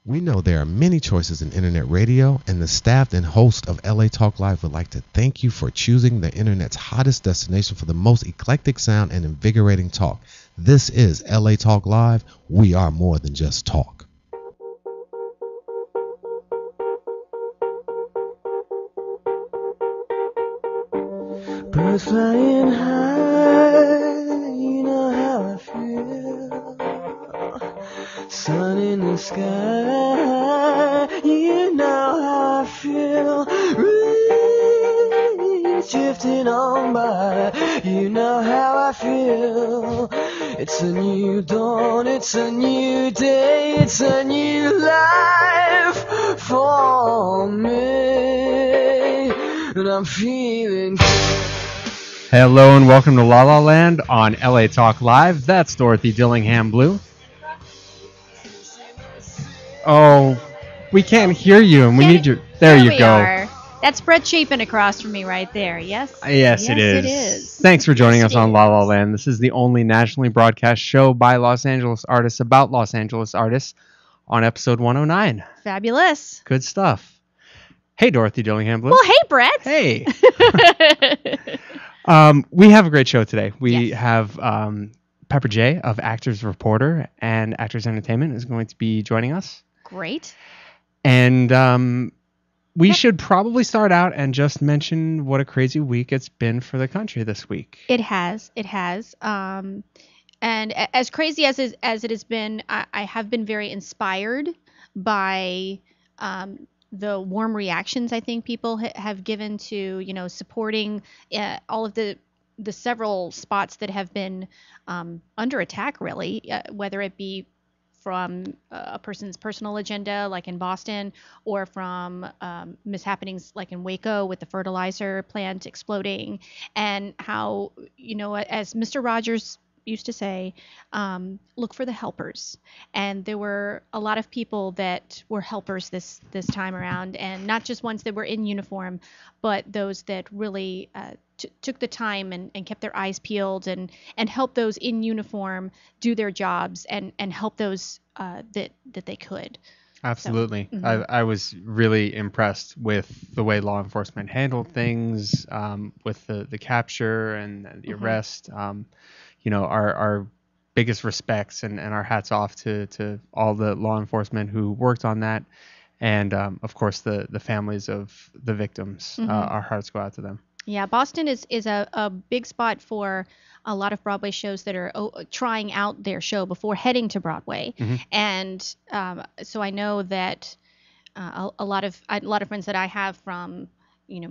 We know there are many choices in internet radio, and the staff and host of LA Talk Live would like to thank you for choosing the internet's hottest destination for the most eclectic sound and invigorating talk. This is LA Talk Live. We are more than just talk. Birds flying high, you know how I feel. Sun in the sky, you know how I feel. Breeze drifting on by, you know how I feel. It's a new dawn, it's a new day, it's a new life for me. And I'm feeling good. Hello and welcome to La La Land on LA Talk Live. That's Dorothy Dillingham Blue. Oh, we can't hear you and we need your... There you go. Are. That's Brett Chapin across from me right there, yes? Yes, it is. It is. Thanks for joining us on La La is. Land. This is the only nationally broadcast show by Los Angeles artists about Los Angeles artists on episode 109. Fabulous. Good stuff. Hey, Dorothy Dillingham Blue. Well, hey, Brett. Hey. We have a great show today. We have Pepper J of Actors Reporter and Actors Entertainment is going to be joining us. Great. And we should probably start out and just mention what a crazy week it's been for the country this week. It has. And as crazy as it has been, I have been very inspired by the warm reactions I think people have given to, supporting all of the several spots that have been under attack, really, whether it be from a person's personal agenda, like in Boston, or from mishappenings like in Waco with the fertilizer plant exploding, and how, as Mr. Rogers used to say, look for the helpers. And there were a lot of people that were helpers this time around, and not just ones that were in uniform, but those that really took the time and kept their eyes peeled and helped those in uniform do their jobs and help those that they could. Absolutely. So, mm-hmm. I was really impressed with the way law enforcement handled things, with the capture and the arrest. Our biggest respects and our hats off to all the law enforcement who worked on that. And, of course, the families of the victims. Mm-hmm. Our hearts go out to them. Yeah, Boston is a big spot for a lot of Broadway shows that are trying out their show before heading to Broadway. Mm-hmm. And so I know that a lot of friends that I have from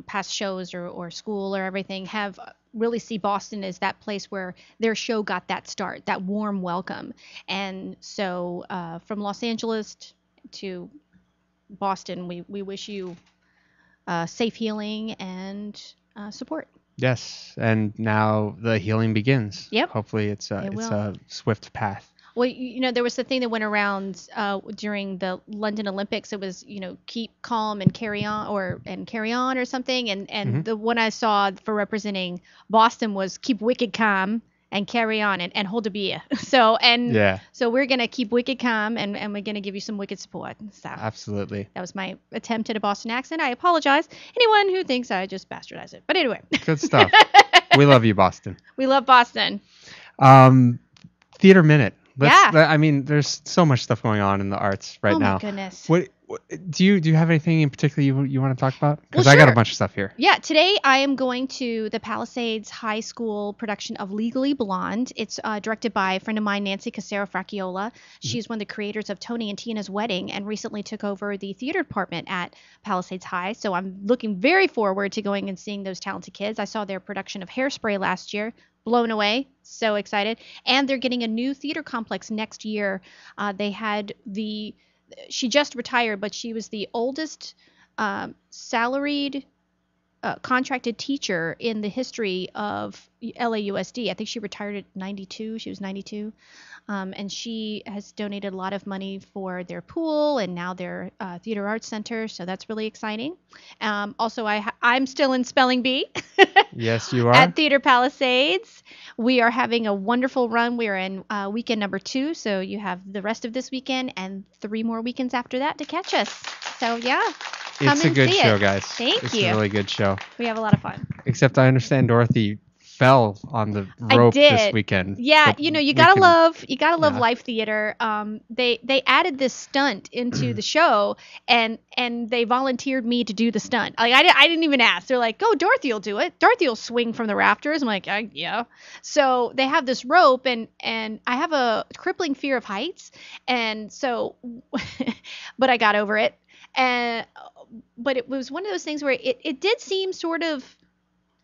past shows or school or everything have really see Boston as that place where their show got that start, that warm welcome. And so from Los Angeles to Boston, we wish you safe healing and support. Yes, and now the healing begins. Yep. Hopefully it's a swift path. Well, there was the thing that went around during the London Olympics. It was, keep calm and carry on, or something. And Mm-hmm. the one I saw for representing Boston was keep wicked calm and carry on and hold a beer. So we're gonna keep wicked calm and we're gonna give you some wicked support. So Absolutely. that was my attempt at a Boston accent. I apologize. Anyone who thinks I just bastardized it, but anyway. Good stuff. We love you, Boston. We love Boston. Theater Minute. Yeah. I mean, there's so much stuff going on in the arts right now. Oh my goodness. What do you have anything in particular you want to talk about? Because Well, I got a sure. bunch of stuff here. Yeah, today I am going to the Palisades High School production of Legally Blonde. It's directed by a friend of mine, Nancy Casero Fracciola. She's one of the creators of Tony and Tina's Wedding and recently took over the theater department at Palisades High. So I'm looking very forward to going and seeing those talented kids. I saw their production of Hairspray last year. Blown away. So excited. And they're getting a new theater complex next year. She just retired, but she was the oldest salaried contracted teacher in the history of LAUSD. I think she retired at 92. She was 92. And she has donated a lot of money for their pool and now their theater arts center. So that's really exciting. Also, I'm still in Spelling Bee. Yes, you are. At Theater Palisades. We are having a wonderful run. We are in weekend number 2. So you have the rest of this weekend and 3 more weekends after that to catch us. So, yeah. Come It's a and good see show, it. guys. Thank It's you. a really good show. We have a lot of fun. Except I understand Dorothy fell on the I rope this did. weekend. Yeah, But you we gotta can- love yeah. live theater. They added this stunt into the show, and they volunteered me to do the stunt. Like I didn't even ask. They're like, "Go, Dorothy will do it. Dorothy will swing from the rafters." I'm like, yeah. So they have this rope, and I have a crippling fear of heights, and so, but I got over it. But it was one of those things where it did seem sort of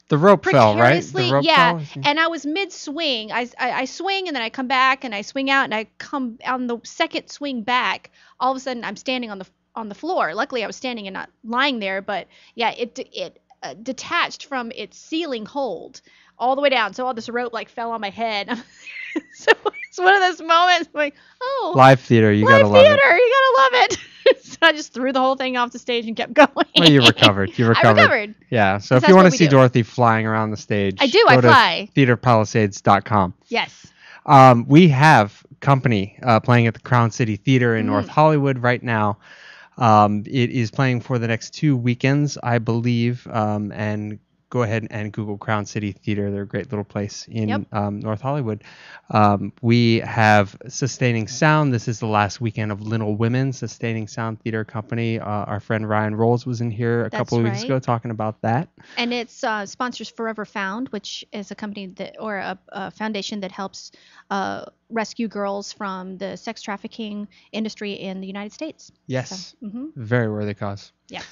The rope fell, right? precariously, The rope yeah. fell? And I was mid swing. I swing and then I come back and I swing out and I come on the second swing back. All of a sudden I'm standing on the floor. Luckily I was standing and not lying there. But yeah, it detached from its ceiling hold all the way down. So all this rope like fell on my head. So it's one of those moments like, oh, Live theater, you gotta live love theater, it. you gotta love it. So I just threw the whole thing off the stage and kept going. Well, you recovered. You I recovered. recovered. Yeah. So if Because you that's want what to we see do. Dorothy flying around the stage, I do. go I to fly. theaterpalisades.com. Yes. We have company playing at the Crown City Theater in Mm. North Hollywood right now. It is playing for the next 2 weekends, I believe. And go ahead and Google Crown City Theater. They're a great little place in Yep. North Hollywood. We have Sustaining Sound. This is the last weekend of Little Women, Sustaining Sound Theater Company. Our friend Ryan Rolls was in here a That's couple of weeks right. ago talking about that. And it sponsors Forever Found, which is a company or a foundation that helps rescue girls from the sex trafficking industry in the United States. Yes. So, Very worthy cause. yes.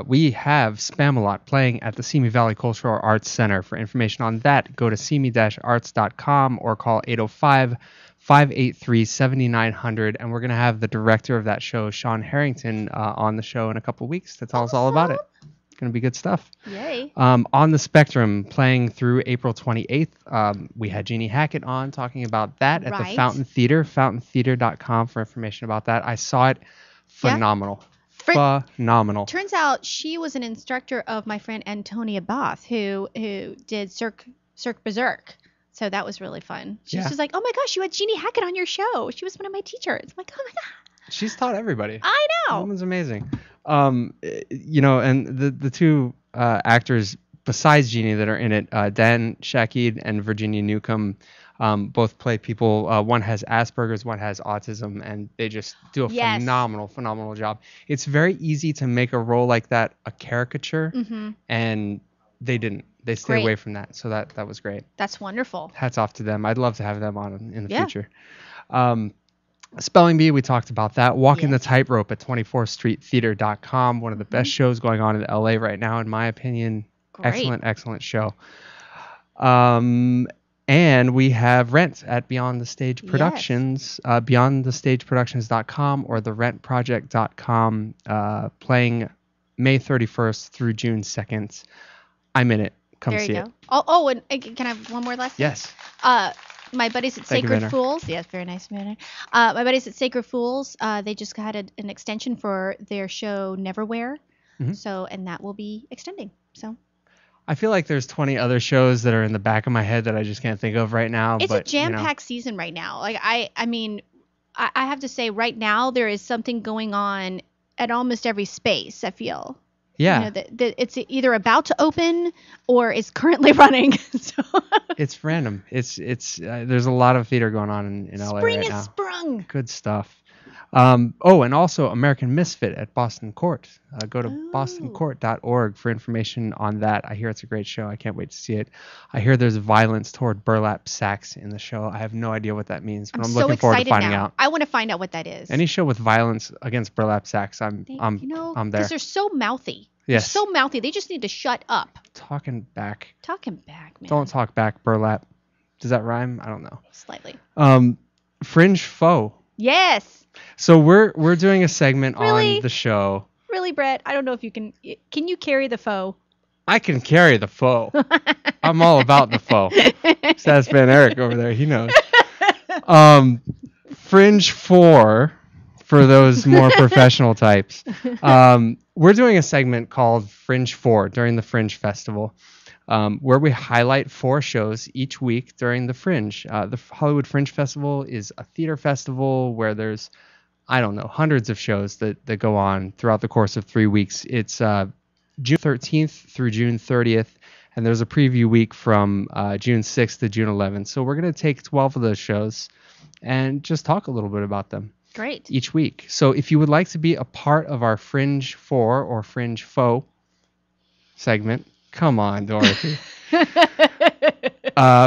We have Spamalot playing at the Simi Valley Cultural Arts Center. For information on that, go to simi-arts.com or call 805-583-7900. And we're going to have the director of that show, Sean Harrington, on the show in a couple weeks to tell us all about it. It's going to be good stuff. Yay. On the Spectrum, playing through April 28th, we had Jeannie Hackett on talking about that at the Right. Fountain Theater, fountaintheater.com for information about that. I saw it. Yeah. Phenomenal. Phenomenal. Turns out she was an instructor of my friend Antonia Both, who did Cirque Berserk. So that was really fun. She was Yeah. just like, "Oh my gosh, you had Jeannie Hackett on your show. She was one of my teachers." I'm like, "Oh my god, She's taught everybody. I That know." woman's amazing. And the two actors besides Jeannie that are in it, Dan Shakid and Virginia Newcomb, both play people. One has Asperger's, one has autism, and they just do a Yes. phenomenal job. It's very easy to make a role like that a caricature, Mm-hmm. and they didn't. They stayed Great. away from that, so that was great. That's wonderful. Hats off to them. I'd love to have them on in the Yeah. future. Spelling Bee, we talked about that. Walking Yes. the Tightrope at 24thstreettheater.com. One of the best shows going on in LA right now, in my opinion. Great. Excellent show. And we have Rent at Beyond the Stage Yes. Productions, beyondthestageproductions.com or therentproject.com, playing May 31st through June 2nd. I'm in it. Come There see you it. go. Oh, and can I have one more last thing? Yes. My buddies at Thank you, Sacred Vanna. Fools. Yes, very nice, Vanna. My buddies at Sacred Fools. They just had an extension for their show Neverwhere. Mhm. So, and that will be extending. So I feel like there's 20 other shows that are in the back of my head that I just can't think of right now. it's but, a jam-packed season right now. Like I mean, I have to say right now there is something going on at almost every space. I feel. Yeah, You know, that it's either about to open or is currently running. So it's random. It's there's a lot of theater going on in LA spring right is now. sprung. Good stuff. And also American Misfit at Boston Court. Go to Ooh. bostoncourt.org for information on that. I hear it's a great show. I can't wait to see it. I hear there's violence toward burlap sacks in the show. I have no idea what that means, but I'm so looking forward to excited finding now. out. I want to find out what that is. Any show with violence against burlap sacks, I'm They- there. because they're so mouthy. Yes. They're so mouthy. They just need to shut up. Talking back. Talking back, man. Don't talk back, burlap. Does that rhyme? I don't know. Slightly. Fringe Foe. Yes. So we're doing a segment Really? on the show. Really, Brett? I don't know if you can. Can you carry the foe? I can carry the foe. I'm all about the foe. That's been Eric over there. He knows. Fringe 4, for those more professional types. We're doing a segment called Fringe 4 during the Fringe Festival, where we highlight 4 shows each week during the Fringe. The Hollywood Fringe Festival is a theater festival where there's, I don't know, hundreds of shows that go on throughout the course of 3 weeks. It's June 13th through June 30th, and there's a preview week from June 6th to June 11th. So we're going to take 12 of those shows and just talk a little bit about them. Great. Each week. So if you would like to be a part of our Fringe 4 or Fringe Faux segment, come on, Dorothy.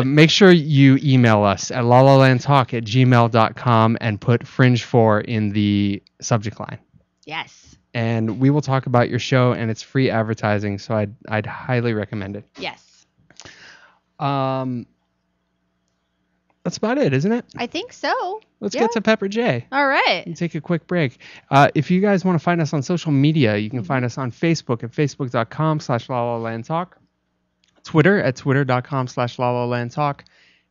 Make sure you email us at lalalandtalk@gmail.com and put Fringe 4 in the subject line. Yes. And we will talk about your show, and it's free advertising, so I'd highly recommend it. Yes. That's about it, isn't it? I think so. Let's get to Pepper J. All right. And take a quick break. If you guys want to find us on social media, you can find us on Facebook at facebook.com/lalalandtalk, Twitter at twitter.com/lalalandtalk.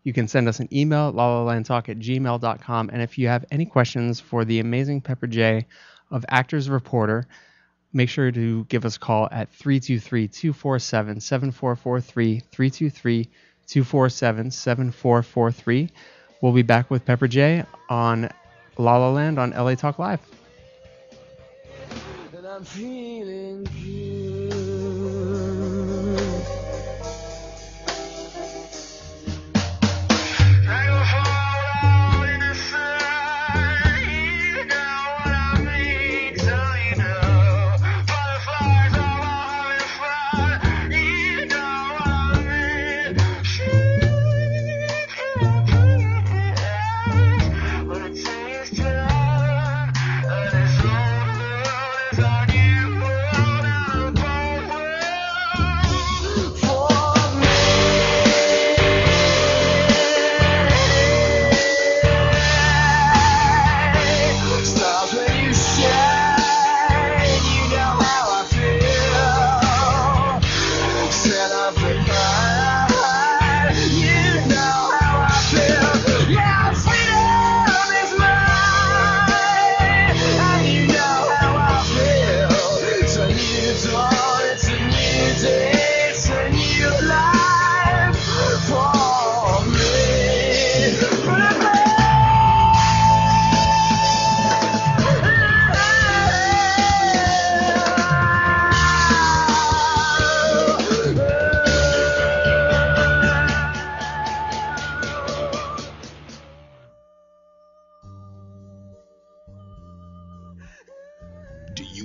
You can send us an email at lalalandtalk@gmail.com. And if you have any questions for the amazing Pepper J of Actors Reporter, make sure to give us a call at 323-247-7443, 323-247-7443. We'll be back with Pepper J on La La Land on LA Talk Live. And I'm feeling good.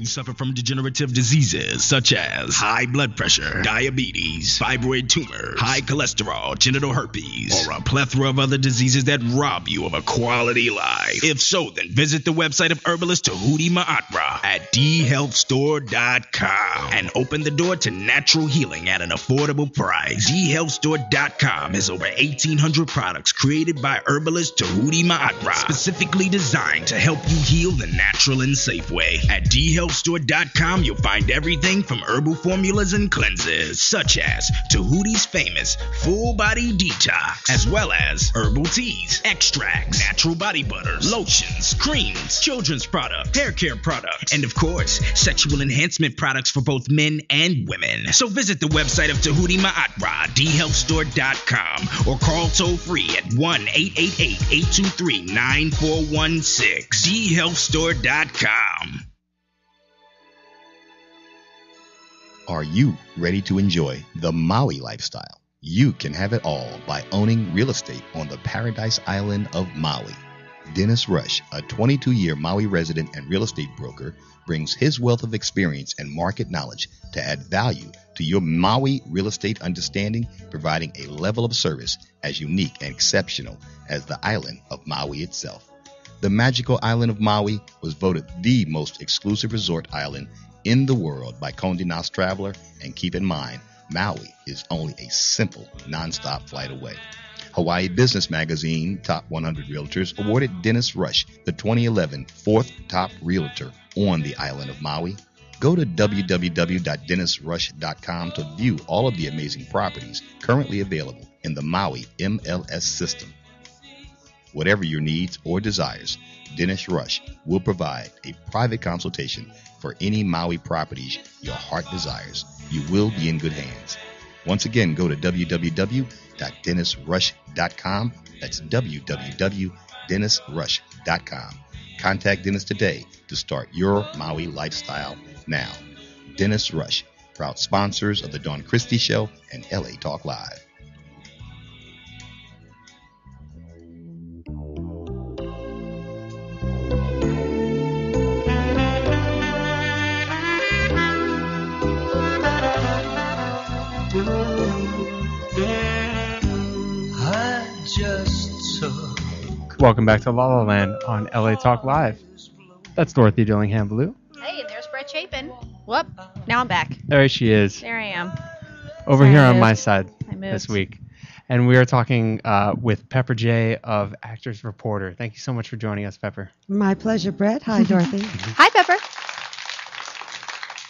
Suffer from degenerative diseases such as high blood pressure, diabetes, fibroid tumor, high cholesterol, genital herpes, or a plethora of other diseases that rob you of a quality life? If so, then visit the website of herbalist Tahuti Ma'atra at dhealthstore.com and open the door to natural healing at an affordable price. dhealthstore.com has over 1,800 products created by herbalist Tahuti Ma'atra, specifically designed to help you heal the natural and safe way. At dhealthstore.com, you'll find everything from herbal formulas and cleanses, such as Tahuti's famous Full Body Detox, as well as herbal teas, extracts, natural body butters, lotions, creams, children's products, hair care products, and of course, sexual enhancement products for both men and women. So visit the website of Tahuti Ma'atra, dhealthstore.com, or call toll free at 1-888-823-9416, dhealthstore.com. Are you ready to enjoy the Maui lifestyle? You can have it all by owning real estate on the Paradise Island of Maui. Dennis Rush, a 22-year Maui resident and real estate broker, brings his wealth of experience and market knowledge to add value to your Maui real estate understanding, providing a level of service as unique and exceptional as the island of Maui itself. The magical island of Maui was voted the most exclusive resort island in the world by Condé Nast Traveler, and keep in mind, Maui is only a simple, non-stop flight away. Hawaii Business Magazine Top 100 Realtors awarded Dennis Rush the 2011 fourth top realtor on the island of Maui. Go to www.dennisrush.com to view all of the amazing properties currently available in the Maui MLS system. Whatever your needs or desires, Dennis Rush will provide a private consultation for any Maui properties your heart desires. You will be in good hands. Once again, go to www.dennisrush.com. That's www.dennisrush.com. Contact Dennis today to start your Maui lifestyle now. Dennis Rush, proud sponsors of the Dawn Christie Show and LA Talk Live. Welcome back to La La Land on LA Talk Live. That's Dorothy Dillingham Blue. Hey, and there's Brett Chapin. Whoop. Now I'm back. There she is. There I am. Over Sorry, here I on my moved. side I moved. this week. And we are talking with Pepper J of Actors Reporter. Thank you so much for joining us, Pepper. My pleasure, Brett. Hi, Dorothy. Hi, Pepper.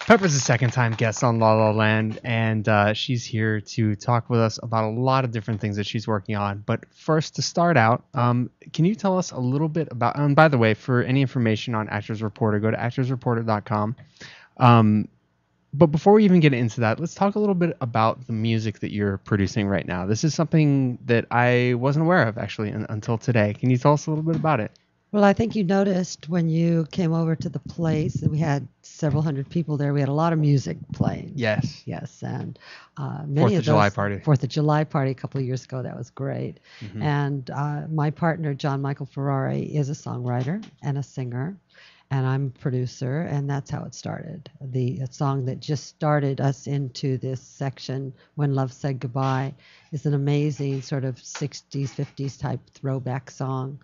Pepper's a second-time guest on La La Land, and she's here to talk with us about a lot of different things that she's working on. But first, to start out, can you tell us a little bit about, and by the way, for any information on Actors Reporter, go to actorsreporter.com. But before we even get into that, let's talk a little bit about the music that you're producing right now. This is something that I wasn't aware of, actually, until today. Can you tell us a little bit about it? Well, I think you noticed when you came over to the place that we had several hundred people there. We had a lot of music playing. Yes. Yes, and Fourth many of of July those, party. 4th of July party a couple of years ago. That was great. Mm-hmm. And my partner, John Michael Ferrari, is a songwriter and a singer, and I'm a producer, and that's how it started. The song that just started us into this section, When Love Said Goodbye, is an amazing sort of 60s, 50s type throwback song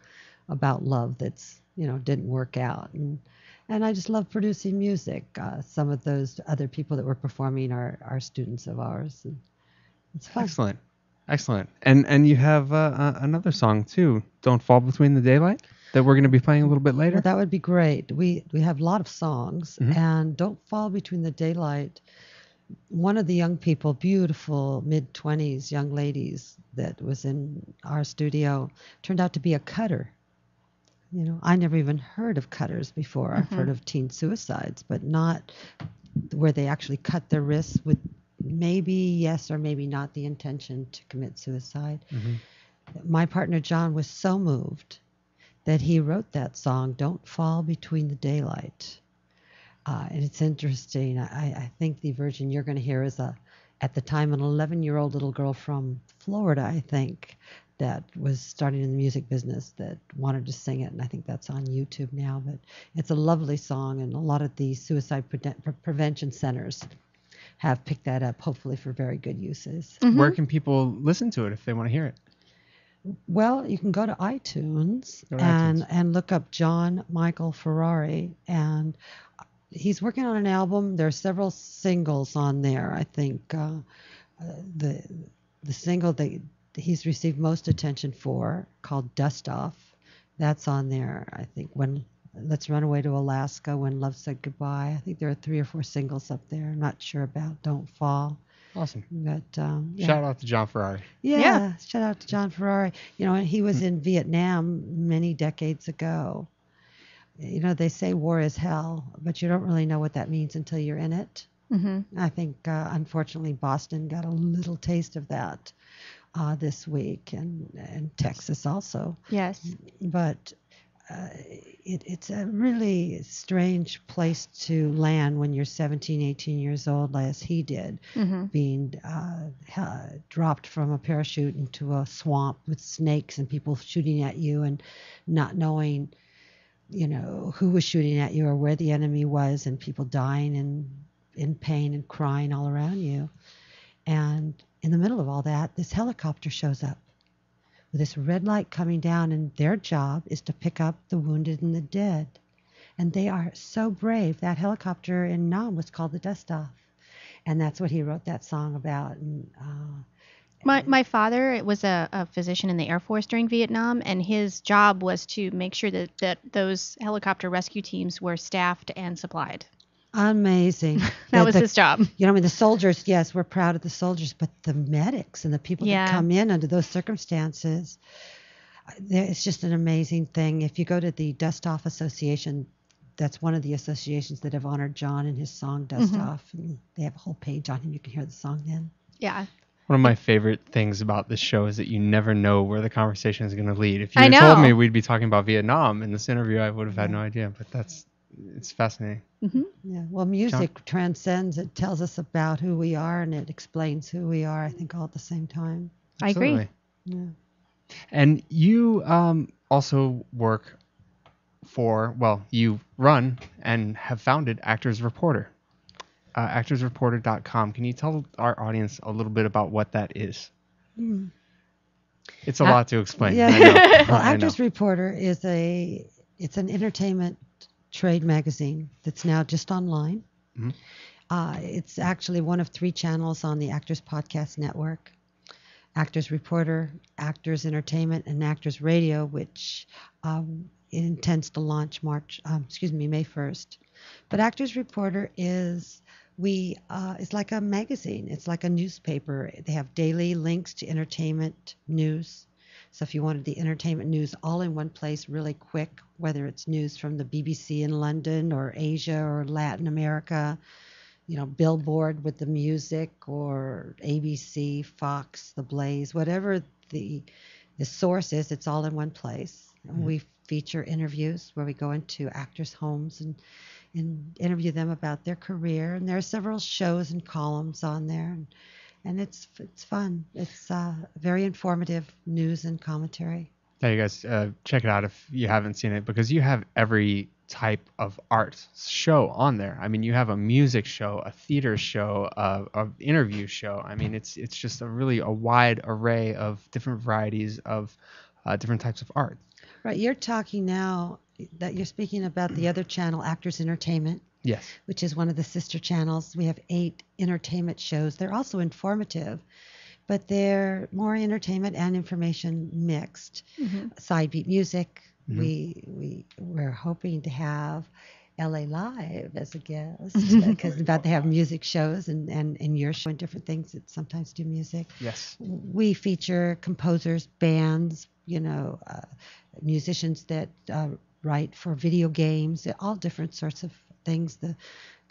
about love that's, didn't work out. And I just love producing music. Some of those other people that were performing are students of ours. And it's fun. Excellent. And you have another song, too, Don't Fall Between the Daylight, that we're going to be playing a little bit later. Well, that would be great. We have a lot of songs, Mm-hmm. and Don't Fall Between the Daylight. One of the young people, beautiful mid-20s young ladies that was in our studio, turned out to be a cutter. I never even heard of cutters before. I've heard of teen suicides, but not where they actually cut their wrists with maybe yes or maybe not the intention to commit suicide. Mm-hmm. My partner John was so moved that he wrote that song, Don't Fall Between the Daylight. And it's interesting. I think the version you're going to hear is at the time, an 11-year-old little girl from Florida, I think, that was starting in the music business that wanted to sing it. And I think that's on YouTube now. But it's a lovely song, and a lot of the suicide prevention centers have picked that up, hopefully for very good uses. Mm-hmm. Where can people listen to it if they want to hear it? Well, you can go to iTunes, Go to and iTunes. and look up John Michael Ferrari, and he's working on an album. There are several singles on there. I think the single that he's received most attention for, called Dust Off, that's on there. I think when Let's Run Away to Alaska, When Love Said Goodbye. I think there are 3 or 4 singles up there. I'm not sure about Don't Fall. Awesome. But yeah. Shout out to John Ferrari. Yeah, shout out to John Ferrari. He was in Vietnam many decades ago. They say war is hell, but you don't really know what that means until you're in it. Mm-hmm. I think, unfortunately, Boston got a little taste of that this week, and Texas also. Yes. But it's a really strange place to land when you're 17, 18 years old, as he did, Mm-hmm. being dropped from a parachute into a swamp with snakes and people shooting at you, and not knowing, who was shooting at you or where the enemy was, and people dying and in pain and crying all around you. And in the middle of all that, this helicopter shows up with this red light coming down, and their job is to pick up the wounded and the dead. And they are so brave. That helicopter in Nam was called the Dust Off, and that's what he wrote that song about. And My father was a physician in the Air Force during Vietnam, and his job was to make sure that those helicopter rescue teams were staffed and supplied. Amazing. That was his job. You know, I mean, the soldiers, yes, we're proud of the soldiers, but the medics and the people Yeah. that come in under those circumstances, it's just an amazing thing. If you go to the Dust Off Association, that's one of the associations that have honored John and his song Dust Off. And they have a whole page on him. You can hear the song then. Yeah. One of my favorite things about this show is that you never know where the conversation is going to lead. If you I had told know. me we'd be talking about Vietnam in this interview, I would have had no idea. But it's fascinating. Yeah. Well, music transcends. It tells us about who we are and it explains who we are, I think, all at the same time. I agree. Absolutely. Yeah. And you also work you run and have founded Actors Reporter, actorsreporter.com. Can you tell our audience a little bit about what that is? It's a lot to explain. Yeah. I know. Well, I know. Actors Reporter is it's an entertainment trade magazine that's now just online. It's actually one of 3 channels on the Actors Podcast Network. Actors Reporter, Actors Entertainment, and Actors Radio, which it intends to launch May 1st. But Actors Reporter is like a magazine. It's like a newspaper. They have daily links to entertainment news. So if you wanted the entertainment news all in one place really quick, whether it's news from the BBC in London or Asia or Latin America, you know, Billboard with the music or ABC, Fox, The Blaze, whatever the source is, it's all in one place. And we feature interviews where we go into actors' homes and interview them about their career. And there are several shows and columns on there. And it's fun. It's very informative news and commentary. Yeah, you guys check it out if you haven't seen it, because you have every type of art show on there. I mean, you have a music show, a theater show, a interview show. I mean, it's just a wide array of different varieties of different types of art. Right. You're talking now that you're speaking about the other channel, Actors Entertainment. Yes. Which is one of the sister channels. We have 8 entertainment shows. They're also informative, but they're more entertainment and information mixed. Side beat music. We're hoping to have LA Live as a guest because they have music shows and your show and different things that sometimes do music. Yes. We feature composers, bands, musicians that write for video games, all different sorts of things. The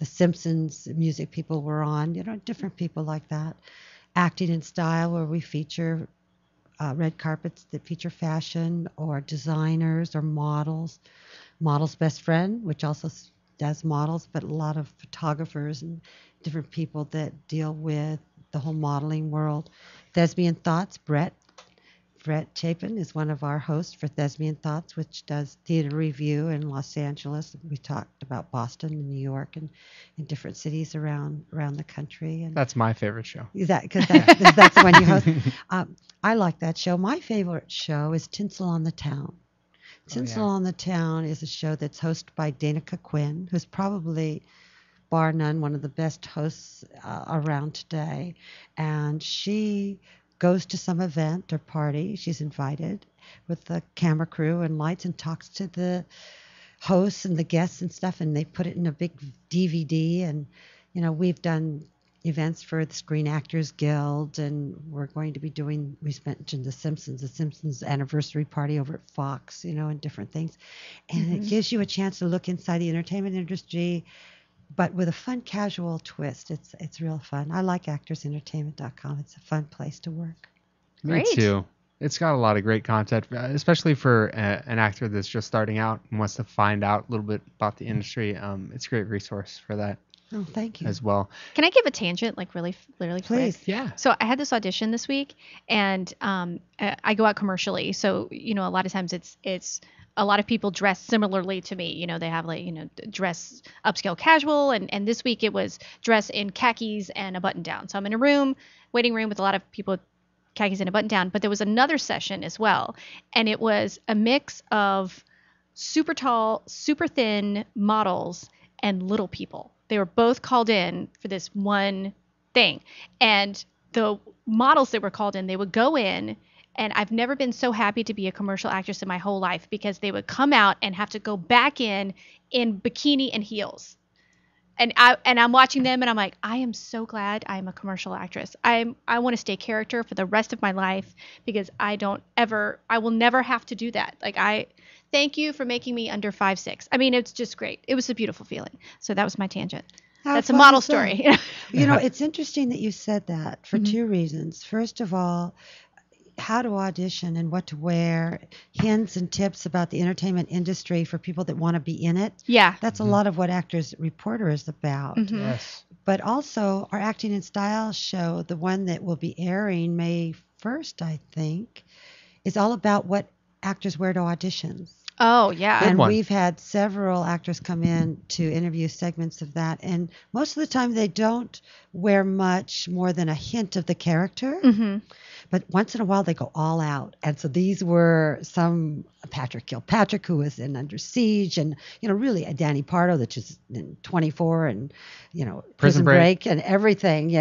Simpsons music people were on, different people like that. Acting in Style, where we feature red carpets that feature fashion or designers or models. Model's Best Friend, which also does models, but a lot of photographers and different people that deal with the whole modeling world. Thespian Thoughts, Brett Chapin is one of our hosts for Thespian Thoughts, which does theater review in Los Angeles. We talked about Boston and New York and different cities around the country. And that's my favorite show. Because that's the one you host. I like that show. My favorite show is Tinsel on the Town. Tinsel on the Town is a show that's hosted by Danica Quinn, who's probably, bar none, one of the best hosts around today. And she goes to some event or party. She's invited with the camera crew and lights and talks to the hosts and the guests and stuff, and they put it in a big DVD. And, we've done events for the Screen Actors Guild, and we're going to be doing, we mentioned the Simpsons anniversary party over at Fox, and different things. And it gives you a chance to look inside the entertainment industry, but with a fun, casual twist. It's real fun. I like actorsentertainment.com. It's a fun place to work. Me too. It's got a lot of great content, especially for an actor that's just starting out and wants to find out a little bit about the industry. It's a great resource for that. Oh, thank you. As well. Can I give a tangent, like really Please. quick? Yeah. So I had this audition this week, and I go out commercially. So a lot of times it's a lot of people dress similarly to me. They have dress upscale casual, and this week it was dress in khakis and a button down. So I'm in a waiting room with a lot of people with khakis and a button down. But there was another session as well, and it was a mix of super tall, super thin models and little people. They were both called in for this one thing. And the models that were called in, they would go in, and I've never been so happy to be a commercial actress in my whole life, because they would come out and have to go back in bikini and heels. And I'm watching them and I'm like, I am so glad I am a commercial actress. I want to stay character for the rest of my life because I will never have to do that. Like thank you for making me under 5'6". I mean, it's just great. It was a beautiful feeling. So that was my tangent. How That's a fun model is that? story. It's interesting that you said that for two reasons. First of all, how to audition and what to wear, hints and tips about the entertainment industry for people that want to be in it. Yeah. That's a lot of what Actors Reporter is about. Yes. But also our Acting and Style show, the one that will be airing May 1st, I think, is all about what actors wear to auditions. Oh, yeah. And one. we've had several actors come in to interview segments of that. And most of the time they don't wear much more than a hint of the character. Mm-hmm. But once in a while they go all out. And so these were some Patrick Kilpatrick, who was in Under Siege, and, really a Danny Pardo, that is in 24, and, Prison Break and everything,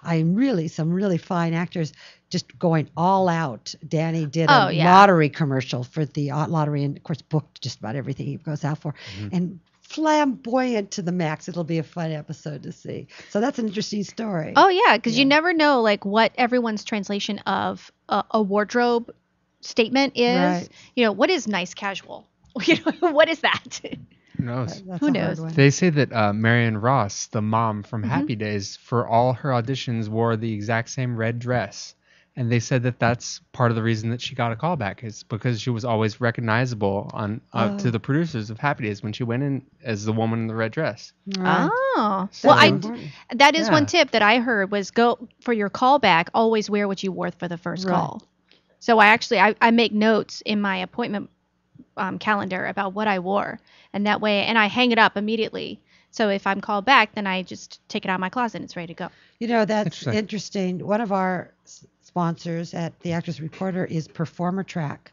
I'm really, some really fine actors just going all out. Danny did a lottery commercial for the lottery, and of course booked just about everything he goes out for. And flamboyant to the max. It'll be a fun episode to see. So that's an interesting story. Oh yeah, because you never know like what everyone's translation of a wardrobe statement is. Right. What is nice casual? What is that? Who knows? That's Who a hard knows? one. They say that Marion Ross, the mom from Happy Days, for all her auditions wore the exact same red dress. And they said that that's part of the reason that she got a callback, is because she was always recognizable to the producers of Happy Days when she went in as the woman in the red dress. Right. Oh, So well, important. that is one Yeah. tip that I heard was go for your callback. Always wear what you wore for the first Right. call. So I make notes in my appointment calendar about what I wore, and that way, and I hang it up immediately. So if I'm called back, then I just take it out of my closet and it's ready to go. That's interesting. One of our sponsors at the Actors Reporter is Performer Track.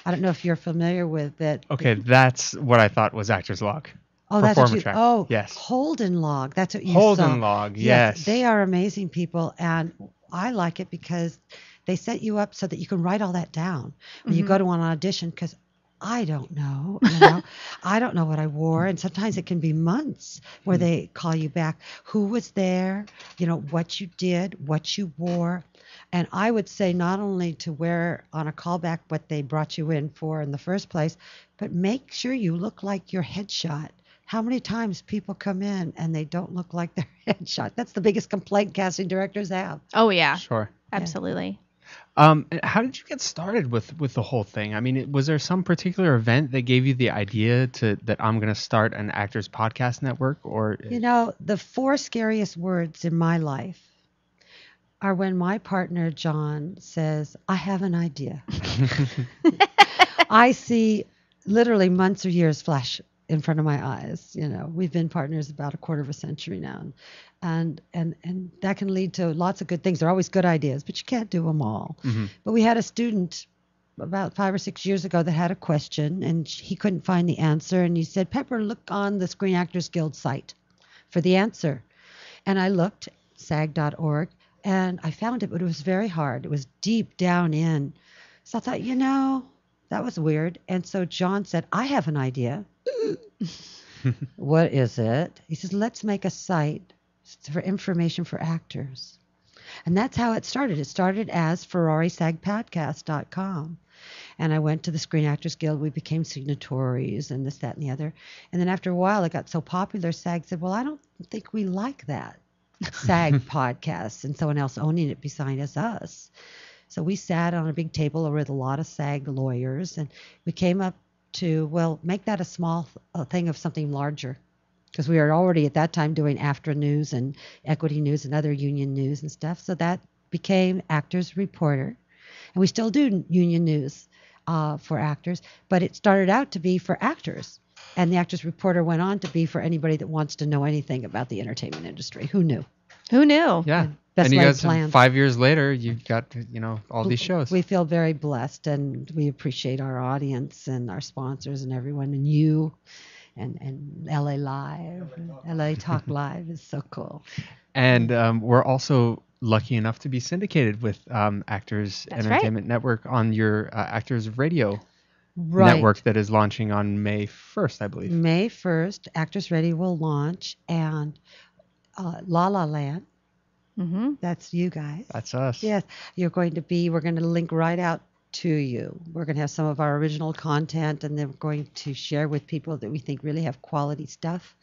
I don't know if you're familiar with it. Okay, that's what I thought was Actor's Log. Oh, that's what Performer you, Track. oh, Yes. Holden Log. That's what you Holden saw. Log, yes. They are amazing people, and I like it because they set you up so that you can write all that down when you go to an audition, because I don't know, I don't know what I wore, and sometimes it can be months where they call you back. Who was there? What you did, what you wore. And I would say not only to wear on a callback what they brought you in for in the first place, but make sure you look like your headshot. How many times people come in and they don't look like their headshot? That's the biggest complaint casting directors have. Oh yeah, Sure. absolutely. How did you get started with the whole thing? I mean, was there some particular event that gave you the idea that I'm going to start an Actors Podcast Network? Or The 4 scariest words in my life are when my partner John says, "I have an idea." I see literally months or years flash in front of my eyes. We've been partners about a quarter of a century now, and that can lead to lots of good things. They're always good ideas, but you can't do them all. But we had a student about 5 or 6 years ago that had a question, and he couldn't find the answer, and he said, "Pepper, look on the Screen Actors Guild site for the answer." And I looked, SAG.org, and I found it, but it was very hard. It was deep down in. So I thought, that was weird. And so John said, "I have an idea." "What is it?" He says, "Let's make a site for information for actors." And that's how it started. It started as FerrariSAGPodcast.com. And I went to the Screen Actors Guild. We became signatories and this, that, and the other. And then after a while, it got so popular, SAG said, "Well, I don't think we like that SAG podcast and someone else owning it besides us." So we sat on a big table with a lot of SAG lawyers, and we came up to, well, make that a small thing of something larger, because we were already at that time doing AFTRA news and equity news and other union news and stuff. So that became Actors Reporter, and we still do union news for actors, but it started out to be for actors, and the Actors Reporter went on to be for anybody that wants to know anything about the entertainment industry. Who knew? Who knew? Yeah. Best and you laid guys, plans. 5 years later, you've got, all these shows. We feel very blessed, and we appreciate our audience and our sponsors and everyone, and you, and LA Live, LA Talk Live is so cool. And we're also lucky enough to be syndicated with Actors That's Entertainment Network on your Actors Radio Right. network that is launching on May 1st, I believe. May 1st, Actors Ready will launch, and La La Land, Mm-hmm. that's you guys. That's us. Yes, we're going to link right out to you. We're going to have some of our original content, and then we're going to share with people that we think really have quality stuff,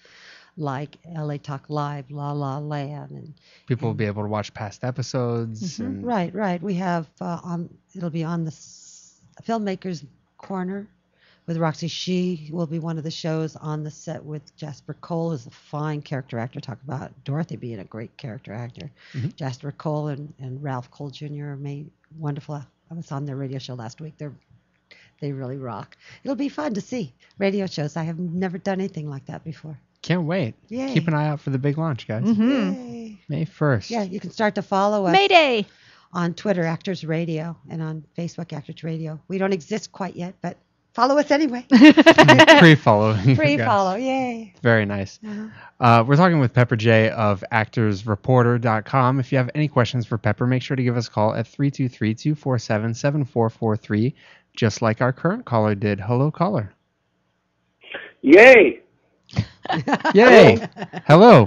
like LA Talk Live, La La Land, and People will be able to watch past episodes. And right. We have it'll be on the Filmmakers Corner with Roxy. She will be one of the shows on the set with Jasper Cole, who's a fine character actor. Talk about Dorothy being a great character actor. Jasper Cole and Ralph Cole Jr. made wonderful. I was on their radio show last week. They really rock. It'll be fun to see radio shows. I have never done anything like that before. Can't wait. Yay. Keep an eye out for the big launch, guys. Yay. May 1st. Yeah, you can start to follow us Mayday. on Twitter, Actors Radio, and on Facebook, Actors Radio. We don't exist quite yet, but follow us anyway. Pre-following. Pre-follow, yay. Very nice. Uh-huh. We're talking with Pepper J of actorsreporter.com. If you have any questions for Pepper, make sure to give us a call at 323-247-7443, just like our current caller did. Hello, caller. Yay! Yay! Hello.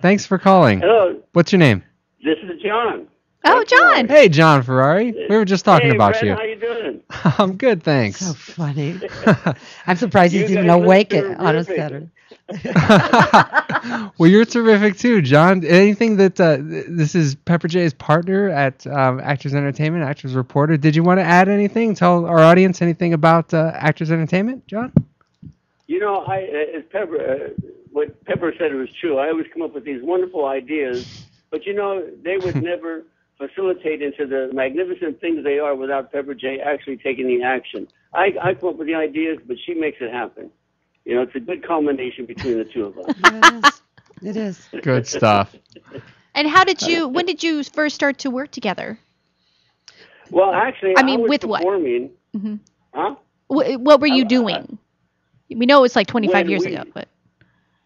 Thanks for calling. Hello, What's your name? this is John. Oh, John. Hey, John Ferrari. We were just talking Hey, about Brett, you. how you doing? I'm good, thanks. So funny. I'm surprised he's You even guys look awake on a terrific. Saturday. Well, you're terrific too, John. Anything that this is Pepper J's partner at Actors Entertainment, Actors Reporter. Did you want to add anything? Tell our audience anything about Actors Entertainment, John? You know, as Pepper, what Pepper said was true. I always come up with these wonderful ideas, but you know, they would never facilitate into the magnificent things they are without Pepper J actually taking the action. I come up with the ideas, but she makes it happen. You know, it's a good culmination between the two of us. Yes, it is. Good stuff. And when did you first start to work together? Well, actually, I mean, was with what? performing. Mhm. Huh? What were you doing? We know it's like 25 when years we- ago, but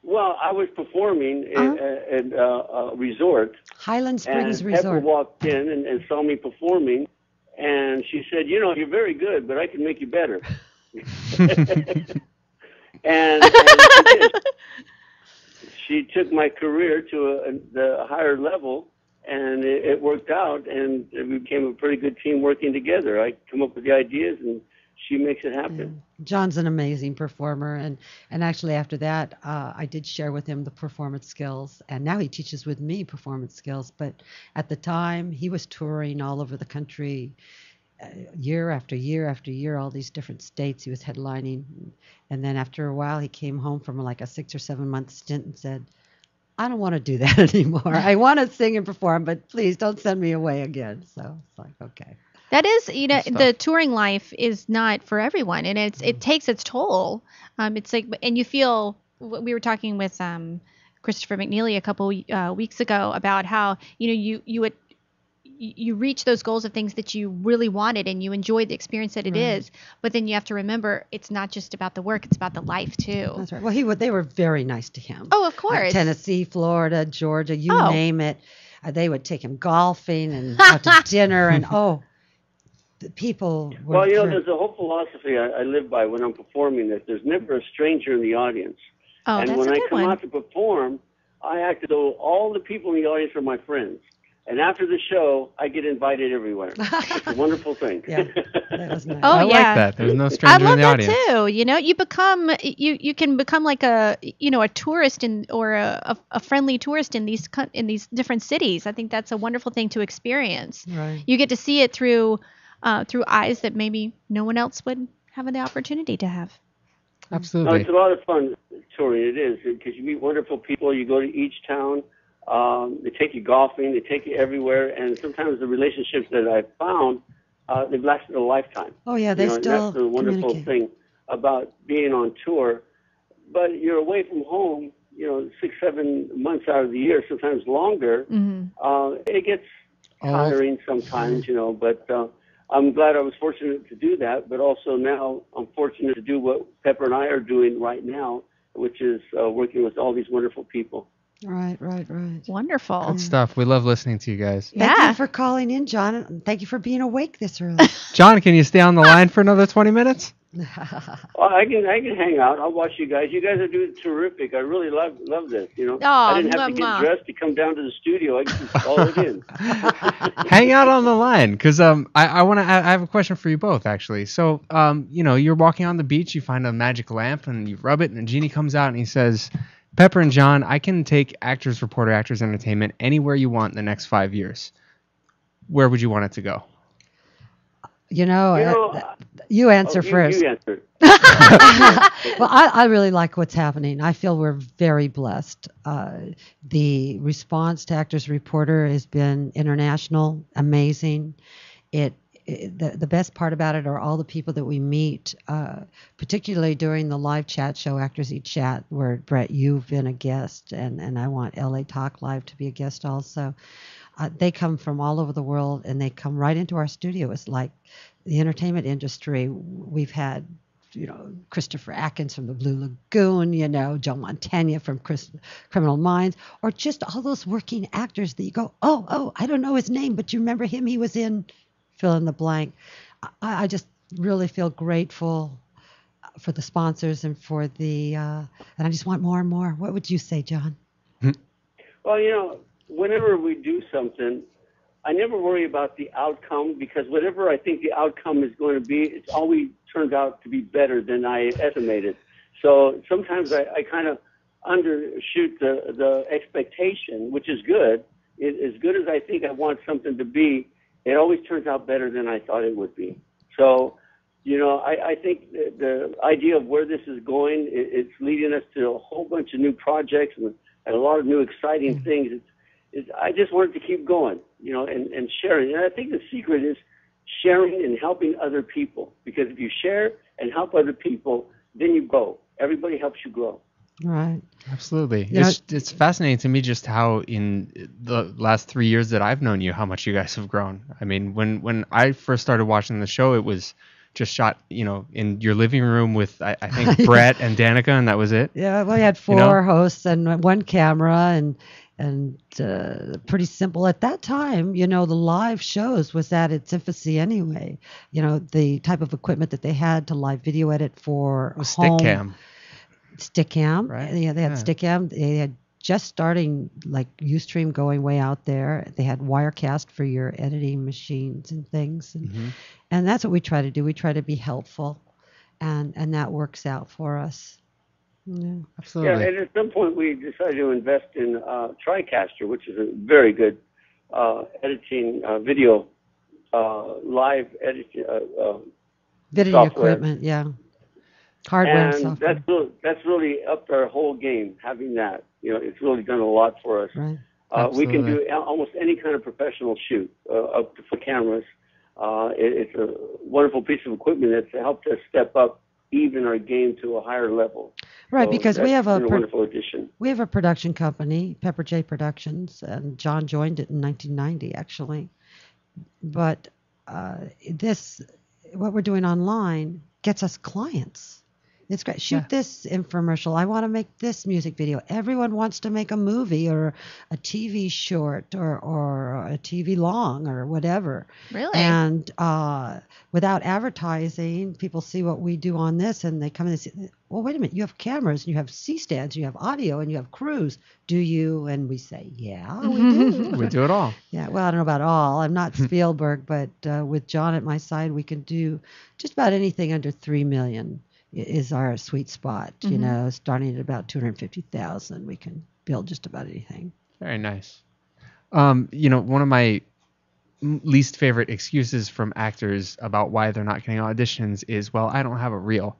Well, I was performing at a resort. Highland Springs And Pepper Resort. walked in and saw me performing, and she said, "You know, you're very good, but I can make you better." and she did. She took my career to the higher level, and it worked out, and we became a pretty good team working together. I come up with the ideas, and she makes it happen. John's an amazing performer, and actually after that, I did share with him the performance skills, and now he teaches with me performance skills. But at the time, he was touring all over the country, year after year after year, all these different states he was headlining, and then after a while, he came home from like a 6 or 7 month stint and said, "I don't want to do that anymore. I want to sing and perform, but please don't send me away again." So it's like, okay. that is, the touring life is not for everyone, and it takes its toll. It's like, and you feel. We were talking with Christopher McNeely a couple weeks ago about how you reach those goals of things that you really wanted and you enjoy the experience that it is, but then you have to remember it's not just about the work, it's about the life too. That's right. Well, they were very nice to him. Oh, of course. Tennessee, Florida, Georgia, you Oh. name it. They would take him golfing and out to dinner, and the people were. Well, there's a whole philosophy I live by when I'm performing that there's never a stranger in the audience. Oh, And that's when a I good come one. out to perform, I act as though all the people in the audience are my friends. And after the show, I get invited everywhere. It's a wonderful thing. Yeah, that was nice. Oh, I yeah. like that. There's no I stranger love in the that audience. too. You can become like a tourist or a friendly tourist in these different cities. I think that's a wonderful thing to experience. Right. You get to see it through eyes that maybe no one else would have the opportunity to have. No, Absolutely. it's a lot of fun touring. It is, because you meet wonderful people. You go to each town. They take you golfing. They take you everywhere. And sometimes the relationships that I've found, they've lasted a lifetime. Oh yeah, they And still that's the wonderful communicate. thing about being on tour. But you're away from home, 6-7 months out of the year, sometimes longer. It gets tiring sometimes, but I'm glad I was fortunate to do that. But also now I'm fortunate to do what Pepper and I are doing right now, which is working with all these wonderful people. Right. Wonderful. Good stuff. We love listening to you guys. Thank Yeah. you for calling in, John. And thank you for being awake this early. John, can you stay on the line for another 20 minutes? Well, I can hang out. I'll watch you guys. You guys are doing terrific. I really love this. You know, Aw, I didn't have to mwah. get dressed to come down to the studio. I can just call it in. Hang out on the line, because I have a question for you both, actually. So you're walking on the beach, you find a magic lamp and you rub it, and a genie comes out and he says, Pepper and John, I can take Actors Reporter Actors Entertainment anywhere you want in the next 5 years. Where would you want it to go? You answer first. You answer. Well, I really like what's happening. I feel we're very blessed. The response to Actors Reporter has been international, amazing. The best part about it are all the people that we meet, particularly during the live chat show, Actors Eat Chat, where, Brett, you've been a guest, and I want LA Talk Live to be a guest also. They come from all over the world, and they come right into our studio. It's like the entertainment industry. We've had, Christopher Atkins from the Blue Lagoon, Joe Mantegna from Criminal Minds, or just all those working actors that you go, oh, I don't know his name, but you remember him? He was in fill in the blank. I just really feel grateful for the sponsors and for the, and I just want more and more. What would you say, John? Well, whenever we do something, I never worry about the outcome, because whatever I think the outcome is going to be, it always turns out to be better than I estimated. So sometimes I kind of undershoot the expectation, which is good. As good as I think I want something to be, it always turns out better than I thought it would be. So, I think the idea of where this is going, it's leading us to a whole bunch of new projects and a lot of new exciting things. I just wanted to keep going, and sharing. And I think the secret is sharing and helping other people, because if you share and help other people, then you grow. Everybody helps you grow. Right. Absolutely. It's fascinating to me just how in the last 3 years that I've known you, how much you guys have grown. I mean, when I first started watching the show, it was just shot, in your living room with, I think, Brett and Danica, and that was it. Yeah, well, we had four hosts and one camera, and pretty simple at that time. The live shows was at its infancy anyway. The type of equipment that they had to live video edit for home. Stickcam, right? Yeah, they had Stickcam. They had just starting like Ustream going way out there. They had Wirecast for your editing machines and things, and that's what we try to do. We try to be helpful, and that works out for us. Yeah, absolutely. Yeah, and at some point we decided to invest in TriCaster, which is a very good editing video, live editing video software. Equipment. Yeah. Hardware and software. That's really upped our whole game, having that. It's really done a lot for us. Right. We can do almost any kind of professional shoot up to for cameras. It's a wonderful piece of equipment that's helped us step up even our game to a higher level. Right, so because we have a wonderful addition. We have a production company, Pepper J Productions, and John joined it in 1990, actually. But what we're doing online gets us clients. It's great. Shoot this infomercial. I want to make this music video. Everyone wants to make a movie or a TV short or a TV long or whatever. Really? And without advertising, people see what we do on this and they come in and say, well, wait a minute. You have cameras and you have C-stands, you have audio and you have crews. Do you? And we say, yeah, we do. We do it all. Yeah. Well, I don't know about all. I'm not Spielberg, but with John at my side, we can do just about anything under $3 million. Is our sweet spot, starting at about 250,000. We can build just about anything. Very nice. One of my least favorite excuses from actors about why they're not getting auditions is, well, I don't have a reel.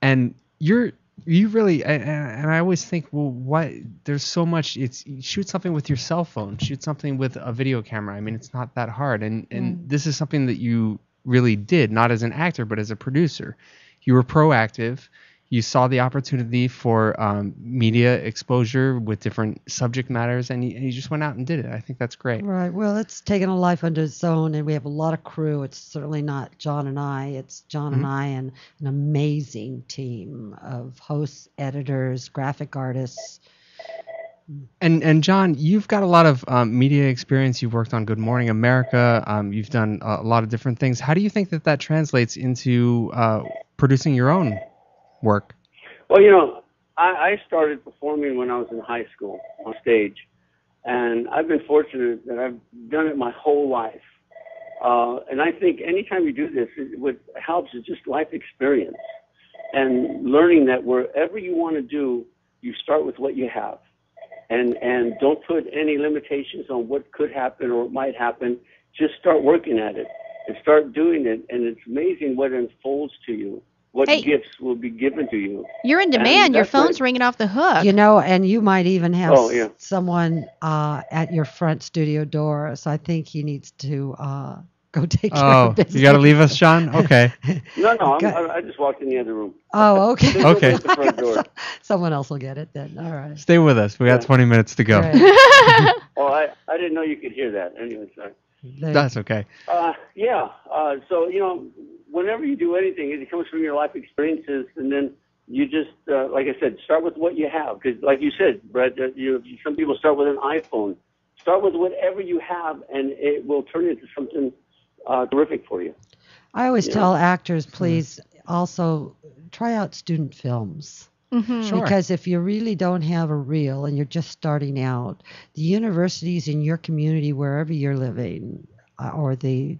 And you really, and I always think, well, why? There's so much. Shoot something with your cell phone. Shoot something with a video camera. I mean, it's not that hard. And this is something that you really did, not as an actor, but as a producer. You were proactive. You saw the opportunity for media exposure with different subject matters, and you just went out and did it. I think that's great. Right. Well, it's taken a life under its own, and we have a lot of crew. It's certainly not John and I. It's John and I and an amazing team of hosts, editors, graphic artists, And John, you've got a lot of media experience. You've worked on Good Morning America. You've done a lot of different things. How do you think that translates into producing your own work? Well, I started performing when I was in high school on stage, and I've been fortunate that I've done it my whole life. And I think anytime you do this, what helps is just life experience and learning that wherever you want to do, you start with what you have. And don't put any limitations on what could happen or might happen. Just start working at it and start doing it. And it's amazing what unfolds to you, what gifts will be given to you. You're in demand. Your phone's ringing off the hook. And you might even have yeah. someone at your front studio door. So I think he needs to go take care of business. You got to leave us, John? Okay. No, I just walked in the other room. Oh, okay. Okay. At the front door. Someone else will get it then. All right. Stay with us. We got 20 minutes to go. Right. Oh, I didn't know you could hear that. Anyway, sorry. That's okay. Yeah. So, whenever you do anything, it comes from your life experiences, and then you just, like I said, start with what you have. Because, like you said, Brett, some people start with an iPhone. Start with whatever you have, and it will turn into something terrific for you. I always tell actors, please also try out student films. Mm-hmm. Sure. Because if you really don't have a reel and you're just starting out, the universities in your community, wherever you're living, or the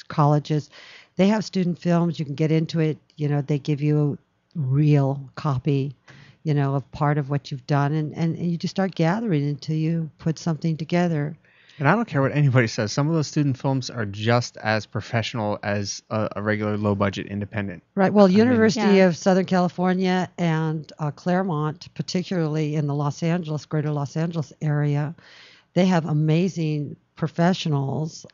colleges, they have student films. You can get into it. They give you a real copy, of part of what you've done, and you just start gathering until you put something together. And I don't care what anybody says. Some of those student films are just as professional as a regular low-budget independent. Right. Well, University of Southern California and Claremont, particularly in the greater Los Angeles area, they have amazing professionals.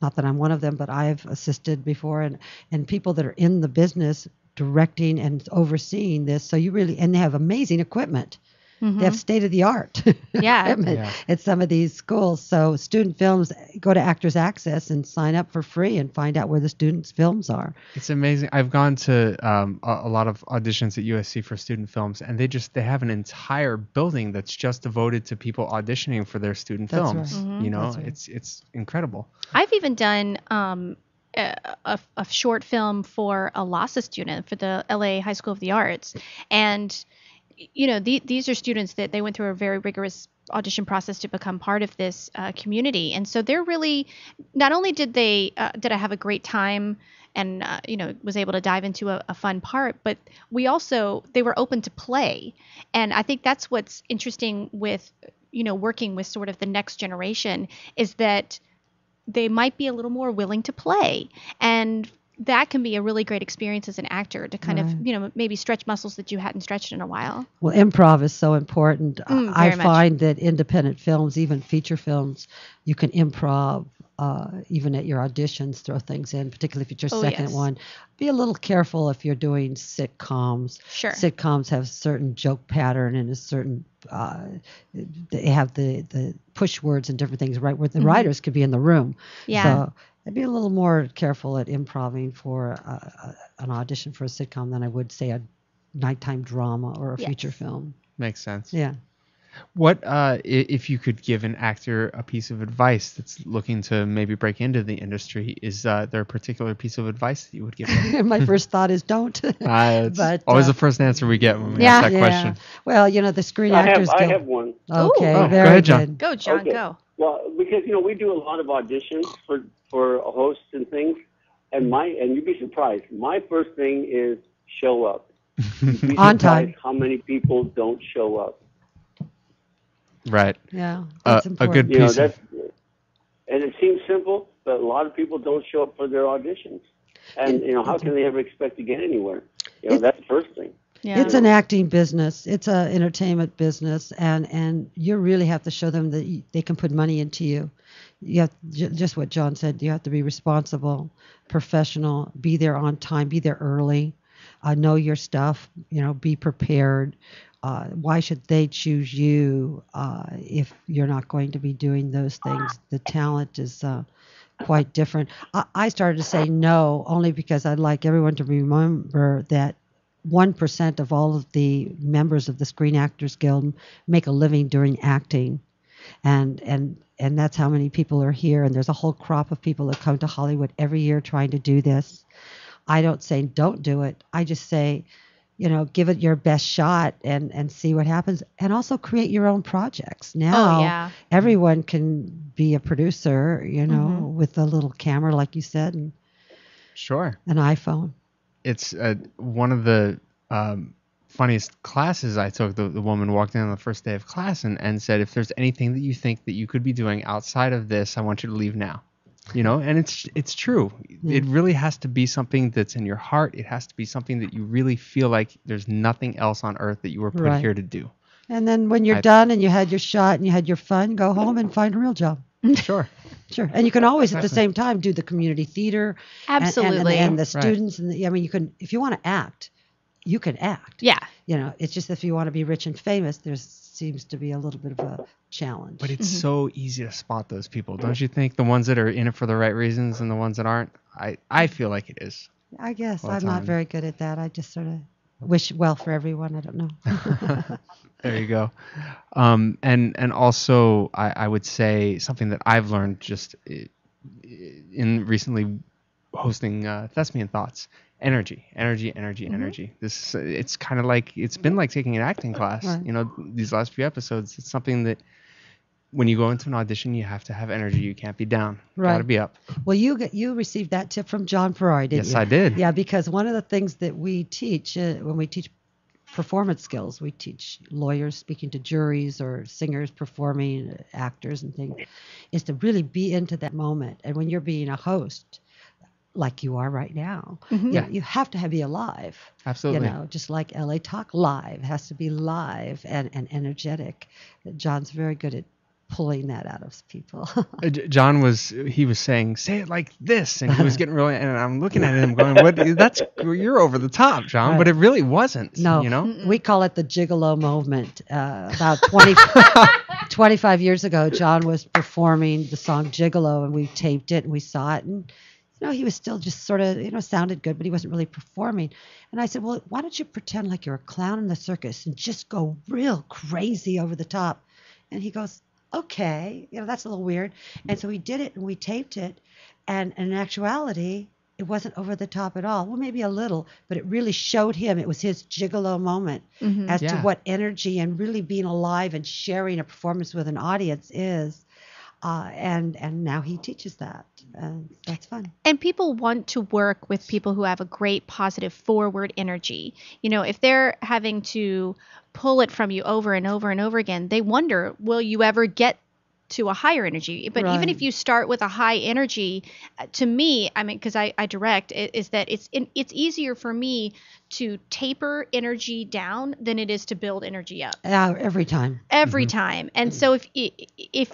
Not that I'm one of them, but I've assisted before, and people that are in the business directing and overseeing this. So and they have amazing equipment. Mm-hmm. They have state-of-the-art equipment at some of these schools. So student films, go to Actors Access and sign up for free and find out where the students' films are. It's amazing. I've gone to a lot of auditions at USC for student films, and they have an entire building that's just devoted to people auditioning for their student films. Right. Mm-hmm. That's right. It's incredible. I've even done a short film for a LASA student for the LA High School of the Arts, and these are students that they went through a very rigorous audition process to become part of this community. And so they're really, not only did I have a great time and, was able to dive into a fun part, but they were open to play. And I think that's what's interesting with, working with sort of the next generation is that they might be a little more willing to play. And that can be a really great experience as an actor to kind of, maybe stretch muscles that you hadn't stretched in a while. Well, improv is so important. I Very much. find that independent films, even feature films, you can improv even at your auditions, throw things in, particularly if it's your second one. Be a little careful if you're doing sitcoms. Sure. Sitcoms have a certain joke pattern and a certain, they have the push words and different things, right, where the writers could be in the room. Yeah. So I'd be a little more careful at improving for an audition for a sitcom than I would say a nighttime drama or a feature film. Makes sense. Yeah. What if you could give an actor a piece of advice that's looking to maybe break into the industry? Is there a particular piece of advice that you would give them? My first thought is don't. It's But, always the first answer we get when we ask that question. Well, the Screen I Actors Guild. have one. Okay, Ooh. very Go ahead, John. good. Go, John, Okay. go. Well, because we do a lot of auditions for hosts and things, and you'd be surprised. My first thing is show up. You'd be On surprised time. how many people don't show up. Right. Yeah, A that's important. good piece. And it seems simple, but a lot of people don't show up for their auditions. And how can they ever expect to get anywhere? That's the first thing. Yeah. It's an acting business. It's an entertainment business, and you really have to show them that they can put money into you. You have just what John said. You have to be responsible, professional, be there on time, be there early, know your stuff. Be prepared. Why should they choose you if you're not going to be doing those things? The talent is quite different. I started to say no only because I'd like everyone to remember that 1% of all of the members of the Screen Actors Guild make a living doing acting. And that's how many people are here. And there's a whole crop of people that come to Hollywood every year trying to do this. I don't say don't do it. I just say, give it your best shot and see what happens. And also create your own projects. Now, everyone can be a producer, with a little camera, like you said, and Sure. an iPhone. It's one of the funniest classes I took. The woman walked in on the first day of class and said, if there's anything that you think that you could be doing outside of this, I want you to leave now. And it's true. It really has to be something that's in your heart. It has to be something that you really feel like there's nothing else on earth that you were put here to do. And then when you're done and you had your shot and you had your fun, go home and find a real job. Sure. Sure. And you can always at the same time do the community theater. Absolutely. And the students. And you can, if you want to act, you can act. Yeah. It's just if you want to be rich and famous, there seems to be a little bit of a challenge. But it's so easy to spot those people, don't you think? The ones that are in it for the right reasons and the ones that aren't. I feel like it is. I guess all the I'm not time. very good at that. I just sort of wish well for everyone. I don't know. There you go. And also I would say something that I've learned just in recently hosting Thespian Thoughts. Energy. This it's kind of like it's been like taking an acting class. Right. These last few episodes. It's something that when you go into an audition, you have to have energy. You can't be down. Right. Got to be up. Well, you received that tip from John Ferrari, didn't you? Yes, I did. Yeah, because one of the things that we teach when we teach performance skills, we teach lawyers speaking to juries or singers performing, actors and things, is to really be into that moment. And when you're being a host, like you are right now, you have to be alive. Absolutely. Just like LA Talk Live has to be live and energetic. John's very good at pulling that out of people. John was saying, say it like this, and he was getting really, and I'm looking at him going, what, you're over the top, John. Right. But it really wasn't. No, we call it the gigolo movement. About 25 years ago, John was performing the song Gigolo, and we taped it and we saw it, and he was still just sort of, sounded good, but he wasn't really performing. And I said, well, why don't you pretend like you're a clown in the circus and just go real crazy over the top? And he goes, okay, that's a little weird. And so we did it and we taped it. And in actuality, it wasn't over the top at all. Well, maybe a little, but it really showed him. It was his gigolo moment as to what energy and really being alive and sharing a performance with an audience is. And now he teaches that. That's fun. And people want to work with people who have a great positive forward energy. If they're having to pull it from you over and over and over again, they wonder, will you ever get to a higher energy? But even if you start with a high energy, to me, because I direct, is that it's easier for me to taper energy down than it is to build energy up. Every time. Every time. And so if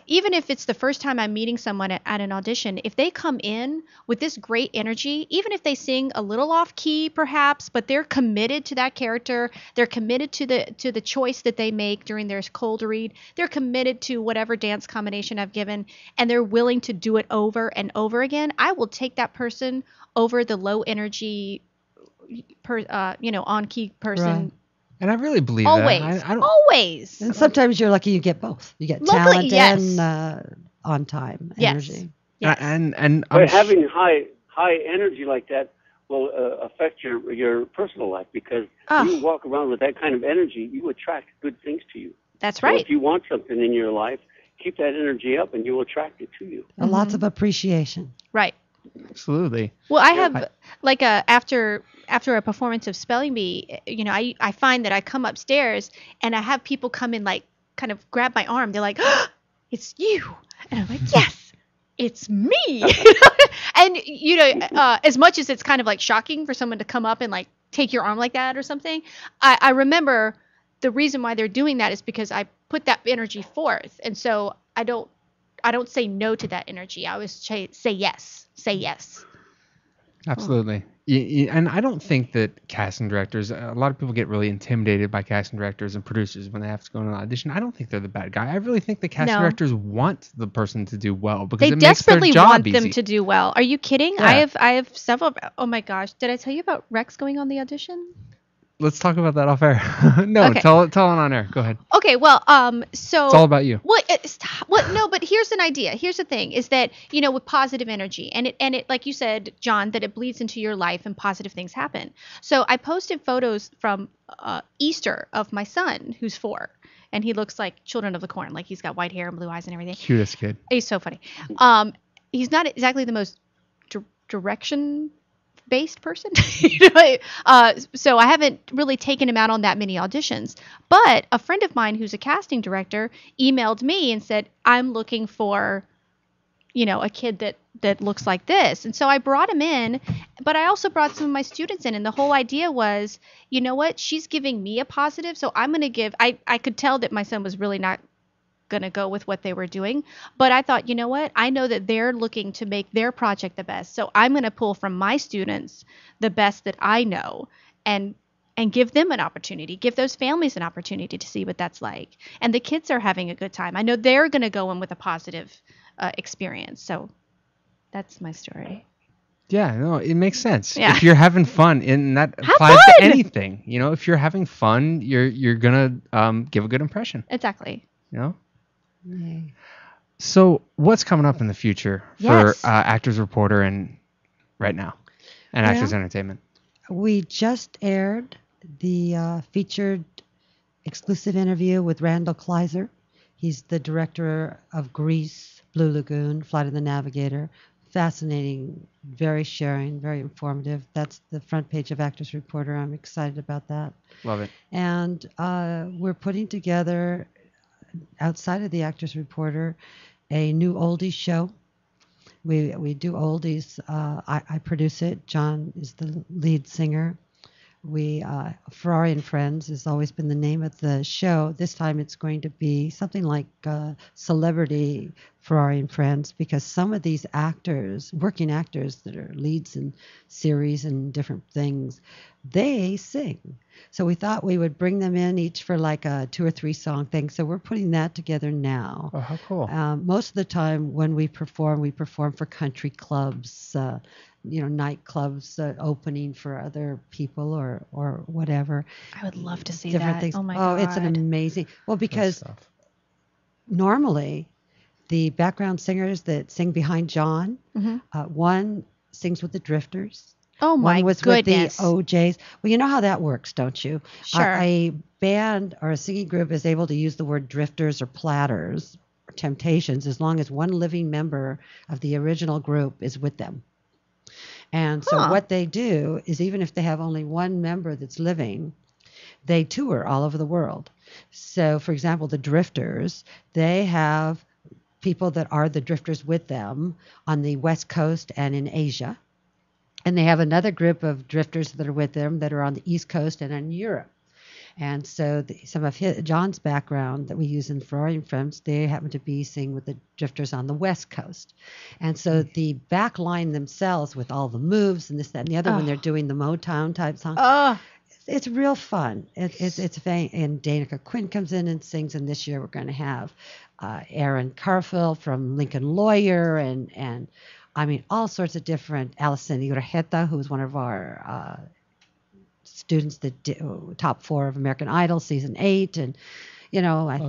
even if it's the first time I'm meeting someone at an audition, if they come in with this great energy, even if they sing a little off key perhaps, but they're committed to that character, they're committed to the choice that they make during their cold read, they're committed to whatever dance combination I've given, and they're willing to do it over and over again, I will take that person over the low energy on key person. Right. And I really believe always, that. I don't, always. And sometimes you're lucky you get both. You get talent and on time energy. Yes. And but having high energy like that will affect your personal life, because when you walk around with that kind of energy, you attract good things to you. That's right. So if you want something in your life, keep that energy up and you will attract it to you. And lots of appreciation. Right. Absolutely. Well, I have after a performance of Spelling Bee, I find that I come upstairs and I have people come in, like, kind of grab my arm. They're like, oh, it's you. And I'm like, yes, it's me. And, as much as it's kind of like shocking for someone to come up and like take your arm like that or something, I remember the reason why they're doing that is because I put that energy forth. And so I don't say no to that energy. I always say yes. Say yes. Absolutely. And I don't think that casting directors, a lot of people get really intimidated by casting directors and producers when they have to go to an audition. I don't think they're the bad guy. I really think the casting directors want the person to do well, because they it makes their desperately job want easy. them to do well. Are you kidding? Yeah. I have several. Oh my gosh. Did I tell you about Rex going on the audition? let's talk about that off air. No, Okay. tell it on air. Go ahead. Okay, well, so It's all about you. No, but here's an idea. Here's the thing: is that with positive energy, and it, like you said, John, that it bleeds into your life, and positive things happen. So I posted photos from Easter of my son, who's 4, and he looks like Children of the Corn, like he's got white hair and blue eyes and everything. Cutest kid. He's so funny. He's not exactly the most direction based person. So I haven't really taken him out on that many auditions, but a friend of mine who's a casting director emailed me and said, I'm looking for a kid that looks like this. And so I brought him in, but I also brought some of my students in, and the whole idea was, you know what, she's giving me a positive, so I'm going to give, I could tell that my son was really not going to go with what they were doing, but I thought, you know what, I know that they're looking to make their project the best, so I'm going to pull from my students the best that I know and give them an opportunity, give those families an opportunity to see what that's like. And the kids are having a good time. I know they're going to go in with a positive experience. So that's my story. Yeah, no, it makes sense. Yeah. If you're having fun, and that applies to anything, if you're having fun, you're gonna give a good impression. Exactly. Yay. So what's coming up in the future for Yes. Actors Reporter and right now, and Well, Actors Entertainment? We just aired the featured exclusive interview with Randall Kleiser. He's the director of Grease, Blue Lagoon, Flight of the Navigator. Fascinating, very sharing, very informative. That's the front page of Actors Reporter. I'm excited about that. Love it. And we're putting together, outside of the Actors Reporter, a new oldies show. We do oldies. I produce it. John is the lead singer. We Ferrari and Friends has always been the name of the show. This time it's going to be something like Celebrity Ferrari and Friends, because some of these actors, working actors that are leads in series and different things, they sing. So we thought we would bring them in each for like a 2 or 3 song thing. So we're putting that together now. Oh, how cool. Most of the time when we perform for country clubs, nightclubs opening for other people or whatever. I would love to see Different that. things. Oh my God. It's an amazing. Well, because normally the background singers that sing behind John, one sings with the Drifters. Oh my One was goodness. with the OJs. Well, you know how that works, don't you? Sure. A band or a singing group is able to use the word drifters or platters or Temptations as long as one living member of the original group is with them. And so what they do is, even if they have only one member that's living, they tour all over the world. So, for example, the Drifters, they have people that are the Drifters with them on the West Coast and in Asia. And they have another group of Drifters that are with them that are on the East Coast and in Europe. And so some of John's background that we use in Ferrari and Friends, they happen to be singing with the Drifters on the West Coast. And so the back line themselves with all the moves and this, that, and the other, when they're doing the Motown type song, it's real fun. It's fun. And Danica Quinn comes in and sings. And this year we're going to have Aaron Carfield from Lincoln Lawyer and I mean, all sorts of different. Alison Urajeta, who's one of our students that top 4 of American Idol season 8, and a lot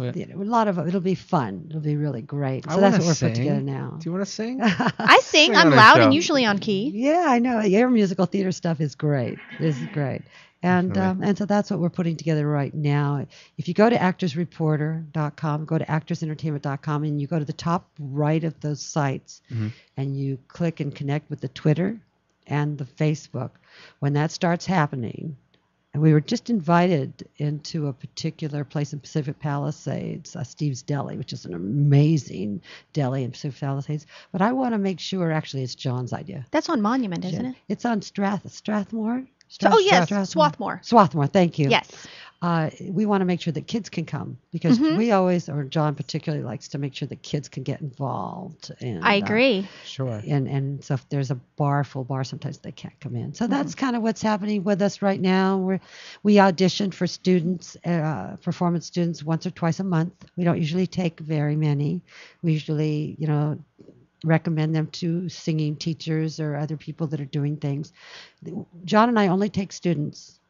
of it. It'll be fun. It'll be really great. So that's what we're putting together now. Do you want to sing? I sing. Sing I'm on our loud show. and usually on key. Yeah, I know. Your musical theater stuff is great. This is great. And so that's what we're putting together right now. If you go to actorsreporter.com, go to actorsentertainment.com, and you go to the top right of those sites, and you click and connect with the Twitter and the Facebook, when that starts happening, and we were just invited into a particular place in Pacific Palisades, Steve's Deli, which is an amazing deli in Pacific Palisades. But I want to make sure, actually, it's John's idea. That's on Monument, isn't it? It's on Strathmore. Swarthmore. Swarthmore, thank you. Yes. We want to make sure that kids can come, because we always, or John particularly, likes to make sure that kids can get involved. And, I agree. Sure. And so if there's a full bar, sometimes they can't come in. So that's kind of what's happening with us right now. We audition for students, performance students, once or twice a month. We don't usually take very many. We usually, recommend them to singing teachers or other people that are doing things. John and I only take students,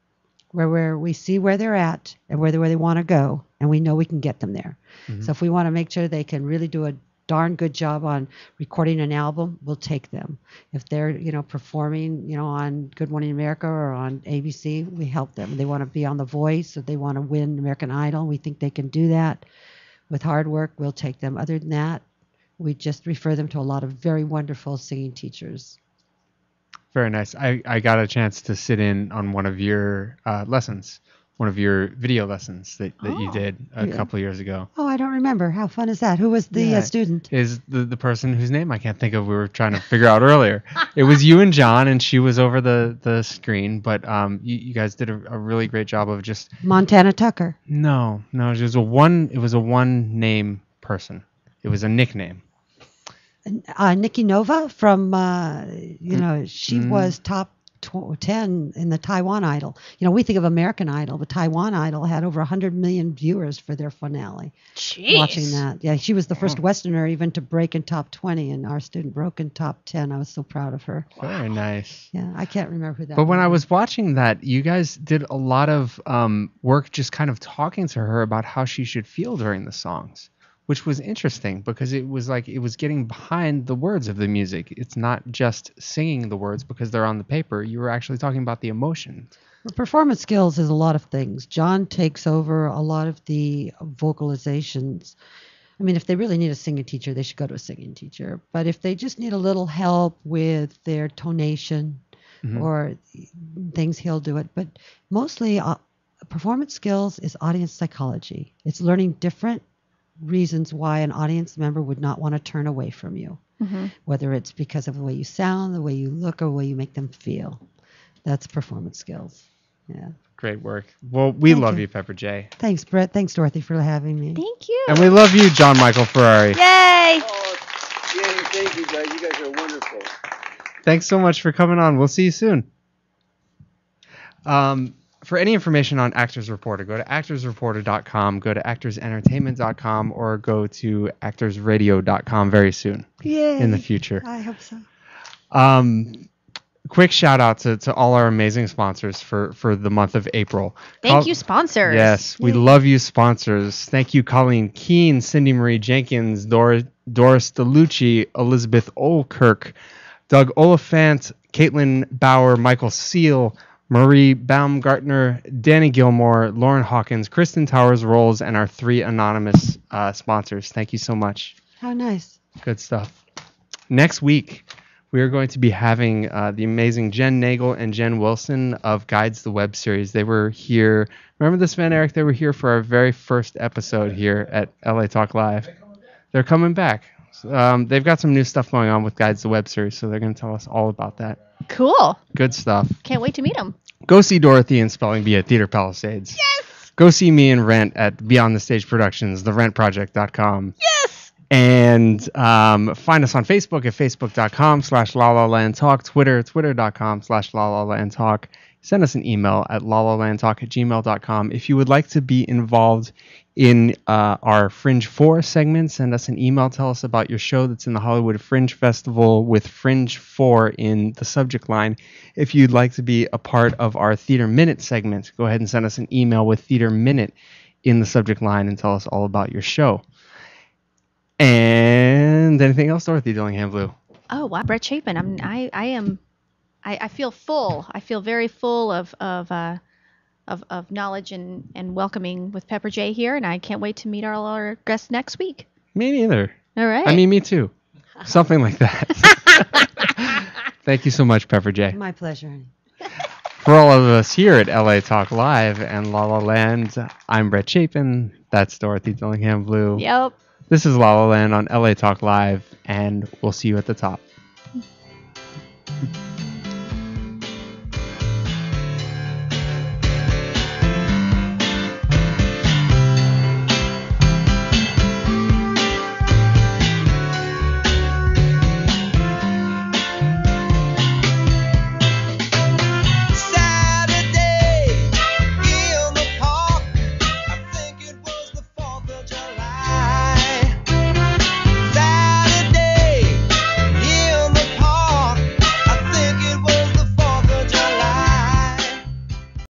where we see where they're at and where they want to go, and we know we can get them there. So if we want to make sure they can really do a darn good job on recording an album, we'll take them. If they're, performing, on Good Morning America or on ABC, we help them. They want to be on The Voice, or they want to win American Idol. We think they can do that. With hard work, we'll take them. Other than that, we just refer them to a lot of very wonderful singing teachers. Very nice. I got a chance to sit in on one of your lessons, one of your video lessons that you did a couple of years ago. Oh, I don't remember. How fun is that? Who was the student? Is the person whose name I can't think of, we were trying to figure out earlier. It was you and John, and she was over the screen, but you guys did a really great job of just... Montana Tucker. No, it was a one name person. It was a nickname. Nikki Nova from, she was top 10 in the Taiwan Idol. We think of American Idol, but Taiwan Idol had over 100 million viewers for their finale. Jeez. Watching that. Yeah, she was the first Westerner even to break in top 20, and our student broke in top 10. I was so proud of her. Very nice. Yeah, I can't remember who that But was. when I was watching that, you guys did a lot of work just kind of talking to her about how she should feel during the songs, which was interesting because it was like it was getting behind the words of the music. It's not just singing the words because they're on the paper. You were actually talking about the emotion. Well, performance skills is a lot of things. John takes over a lot of the vocalizations. I mean, if they really need a singing teacher, they should go to a singing teacher. But if they just need a little help with their tonation or things, he'll do it. But mostly performance skills is audience psychology. It's learning different reasons why an audience member would not want to turn away from you, whether it's because of the way you sound, the way you look, or the way you make them feel. That's performance skills. Yeah. Great work. Well, we love you, Pepper J. Thanks, Brett. Thanks, Dorothy, for having me. Thank you. And we love you, John Michael Ferrari. Yay! Oh, yeah, thank you, guys. You guys are wonderful. Thanks so much for coming on. We'll see you soon. For any information on Actors Reporter, go to actorsreporter.com, go to actorsentertainment.com, or go to actorsradio.com very soon. Yay. In the future. I hope so. Quick shout out to all our amazing sponsors for the month of April. Thank you, sponsors. Yes, we love you, sponsors. Thank you, Colleen Keene, Cindy Marie Jenkins, Doris DeLucci, Elizabeth Olkirk, Doug Oliphant, Caitlin Bauer, Michael Seal, Marie Baumgartner, Danny Gilmore, Lauren Hawkins, Kristen Towers Rolls, and our 3 anonymous sponsors. Thank you so much. How nice. Good stuff. Next week, we are going to be having the amazing Jen Nagel and Jen Wilson of Guides the Web series. They were here. Remember this, Van Eric? They were here for our very first episode here at LA Talk Live. They're coming back. They've got some new stuff going on with Guides the Web series, so they're going to tell us all about that. Cool. Good stuff. Can't wait to meet them. Go see Dorothy and Spelling Bee at Theater Palisades. Yes! Go see me and Rent at Beyond the Stage Productions, therentproject.com. Yes! And find us on Facebook at facebook.com/LaLaLandTalk, Twitter, twitter.com/LaLaLandTalk. Send us an email at lalalandtalk@gmail.com. If you would like to be involved in our Fringe 4 segment, send us an email. Tell us about your show that's in the Hollywood Fringe Festival with Fringe 4 in the subject line. If you'd like to be a part of our Theater Minute segment, go ahead and send us an email with Theater Minute in the subject line and tell us all about your show. And anything else, Dorothy Dillingham Blue? Oh, wow. Brett Chapin. I feel full. I feel very full of knowledge and welcoming with Pepper J here, and I can't wait to meet all our guests next week. Me neither. All right. I mean, me too. Something like that. Thank you so much, Pepper J. My pleasure, honey. For all of us here at LA Talk Live and La La Land, I'm Brett Chapin. That's Dorothy Dillingham Blue. Yep. This is La La Land on LA Talk Live, and we'll see you at the top.